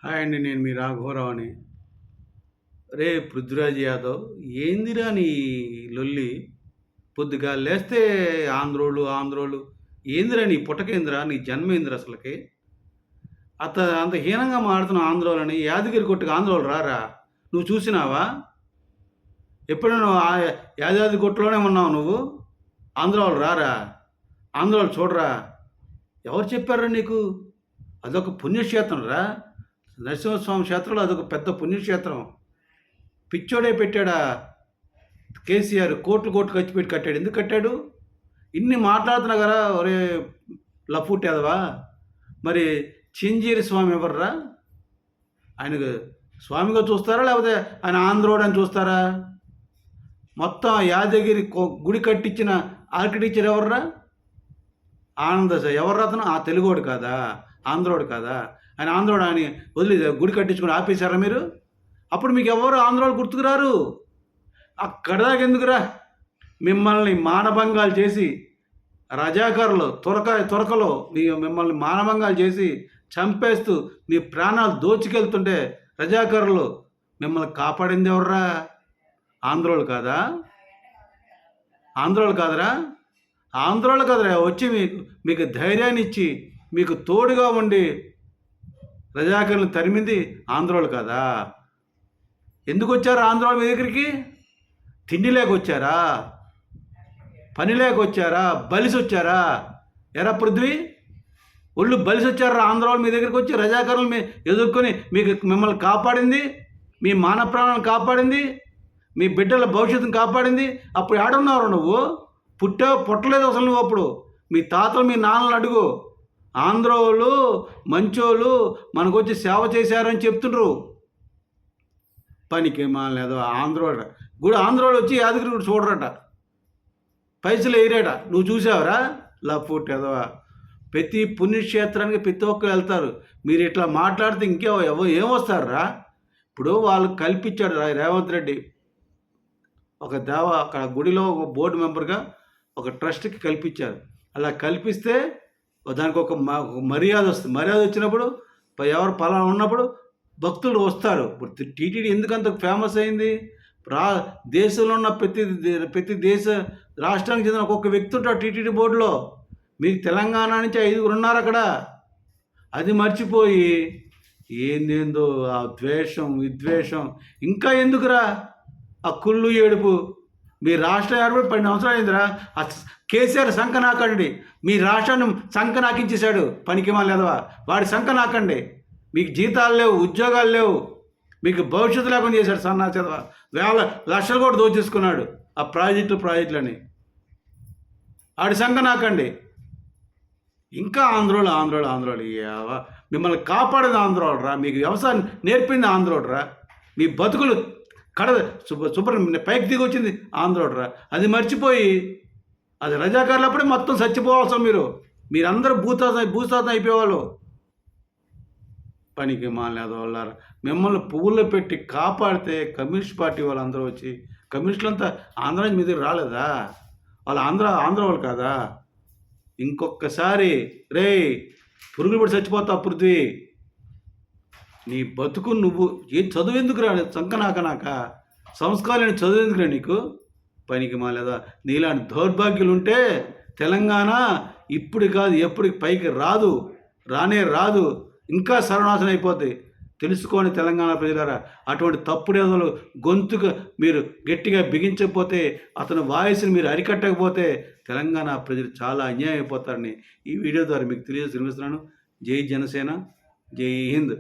Hi అండి. నేను మీ రాఘవరావుని. రే పృథ్వీరాజ్ యాదవ్, ఏందిరా నీ లొల్లి? పొద్దుగాల లేస్తే ఆంధ్రోలు ఏందిరా నీ పుట్టకేందిరా? నీ జన్మేందిరా అసలకి? అంత హీనంగా మాట్లాడుతున్నావు ఆంధ్రోలని. యాదగిరి గుట్టకి ఆంధ్రోలు రారా? నువ్వు చూసినావా? ఎప్పుడైనా నువ్వు యాదాద్రి గుట్టలోనే ఉన్నావు నువ్వు? ఆంధ్రోలు రారా? ఆంధ్రోలు చూడరా? ఎవరు చెప్పారా నీకు? అదొక పుణ్యక్షేత్రం రా. నరసింహస్వామి క్షేత్రంలో అదొక పెద్ద పుణ్యక్షేత్రం. పిచ్చోడే పెట్టాడా కేసీఆర్? కోట్లు కోట్లు ఖర్చు పెట్టి కట్టాడు. ఎందుకు కట్టాడు? ఇన్ని మాట్లాడుతున్నా కదా. ఒరే లఫూటేదవా, మరి చింజీరి స్వామి ఎవర్రా? ఆయనకు స్వామిగా చూస్తారా, లేకపోతే ఆయన ఆంధ్రోడు అని చూస్తారా? మొత్తం యాదగిరి గుడి కట్టించిన ఆర్కిటెక్చర్ ఎవర్రా? ఆనంద ఎవర్రా అతను? ఆ తెలుగోడు కాదా? ఆంధ్రోడు కాదా? ఆయన ఆంధ్రోడు అని వదిలి గుడి కట్టించుకుని ఆపేశారా మీరు? అప్పుడు మీకు ఎవరు ఆంధ్రోడు గుర్తుకురారు. అక్కడ దాకా ఎందుకురా? మిమ్మల్ని మానభంగాలు చేసి రజాకారులు తురకలో మిమ్మల్ని మానభంగాలు చేసి చంపేస్తూ మీ ప్రాణాలు దోచుకెళ్తుంటే రజాకారులు మిమ్మల్ని కాపాడింది ఎవర్రా? ఆంధ్రోళ్ళు కాదా? ఆంధ్రోళ్ళు కాదురా? ఆంధ్రోళ్ళు కాదురా. వచ్చి మీకు ధైర్యాన్ని ఇచ్చి మీకు తోడుగా ఉండి రజాకారులను తరిమింది ఆంధ్రోళ్ళు కాదా? ఎందుకు వచ్చారు ఆంధ్రోళ్ళ మీ దగ్గరికి? తిండి లేక వచ్చారా? పని లేక వచ్చారా? బలిసి వచ్చారా? ఎరా పృథ్వీ, ఒళ్ళు బలిసి వచ్చారా? ఆంధ్రోళ్ళు మీ దగ్గరికి వచ్చి రజాకారులు ఎదుర్కొని మిమ్మల్ని కాపాడింది, మీ మాన ప్రాణాలను కాపాడింది, మీ బిడ్డల భవిష్యత్తును కాపాడింది. అప్పుడు ఏడున్నారు నువ్వు? పుట్టలేదు అసలు నువ్వు అప్పుడు. మీ తాతలు మీ నాన్నలు అడుగు. ఆంధ్రోళ్ళు మంచోళ్ళు మనకు వచ్చి సేవ చేశారని చెప్తుండ్రు. పనికి మాలేదో ఆంధ్రోడ గుడి. ఆంధ్రోడు వచ్చి యాదగిరి గుడి చూడరట, పైసలు వేయరాట. నువ్వు చూసావరా? లఫూట్ ఎదవా. ప్రతి పుణ్యక్షేత్రానికి ప్రతి ఒక్కరు వెళ్తారు. మీరు ఇట్లా మాట్లాడితే ఏమొస్తారా? ఇప్పుడు వాళ్ళు కల్పించాడు రేవంత్ రెడ్డి ఒక అక్కడ గుడిలో ఒక బోర్డు మెంబర్గా ఒక ట్రస్ట్కి కల్పించారు. అలా కల్పిస్తే దానికి ఒక మర్యాద వస్తుంది. మర్యాద వచ్చినప్పుడు ఎవరు పలానా ఉన్నప్పుడు భక్తులు వస్తారు. ఇప్పుడు టీటీడీ ఎందుకంత ఫేమస్ అయింది? దేశంలో ఉన్న ప్రతి దేశ రాష్ట్రానికి చెందిన ఒక్కొక్క వ్యక్తి ఉంటాడు టీటీడీ బోర్డులో. మీకు తెలంగాణ నుంచి 5 ఉన్నారు అక్కడ. అది మర్చిపోయి ఏందేందో ఆ ద్వేషం విద్వేషం ఇంకా ఎందుకురా? ఆ కుళ్ళు ఏడుపు. మీ రాష్ట్రం ఏర్పడి 12 సంవత్సరాలు అయిందిరా. ఆ కేసీఆర్ సంఖ నాకండి. మీ రాష్ట్రాన్ని సంఖ నాకించేశాడు. పనికి మాలేదవా. వాడి సంఖ నాకండి. మీకు జీతాలు లేవు, ఉద్యోగాలు లేవు, మీకు భవిష్యత్తు లేకుండా చేశాడు. సన్నా చదవ వేల లక్షలు కూడా దోచేసుకున్నాడు ఆ ప్రాజెక్టులని. ఆడి సంఖ నాకండి. ఇంకా ఆంధ్రోళ్ళు మిమ్మల్ని కాపాడేది ఆంధ్రోళ్ళు రా. మీకు వ్యవసాయం నేర్పింది ఆంధ్రోడు రా. మీ బతుకులు శుభ్రం పైకి దిగి వచ్చింది ఆంధ్రోడు రా. అది మర్చిపోయి అది రజాకారులప్పుడే మొత్తం చచ్చిపోవాల్సిన మీరందరూ భూస్థాతం అయిపోయేవాళ్ళు. పనికి మాలేదు వాళ్ళారు. మిమ్మల్ని పువ్వుల్లో పెట్టి కాపాడితే కమ్యూనిస్ట్ పార్టీ వాళ్ళందరూ వచ్చి, కమ్యూనిస్టులంతా ఆంధ్ర నుంచి మీ దగ్గర రాలేదా? వాళ్ళు ఆంధ్ర వాళ్ళు కాదా? ఇంకొకసారి రే పురుగులు పడి చచ్చిపోతావు పృథ్వీ. నీ బతుకు నువ్వు చదువు ఎందుకురా? సంకనాక సంస్కారాన్ని చదువు ఎందుకురా నీకు? పనికి మాలేదా. నీలాంటి దౌర్భాగ్యులు ఉంటే తెలంగాణ ఇప్పుడు కాదు ఎప్పటికి పైకి రాదు. ఇంకా సర్వనాశనం అయిపోతాయి. తెలుసుకోని తెలంగాణ ప్రజలారా. అటువంటి తప్పుడు గొంతుకు మీరు గట్టిగా బిగించకపోతే, అతని వాయిస్ని మీరు అరికట్టకపోతే తెలంగాణ ప్రజలు చాలా అన్యాయం అయిపోతారని ఈ వీడియో ద్వారా మీకు తెలియజేస్తున్నాను. జై జనసేన, జై హింద్.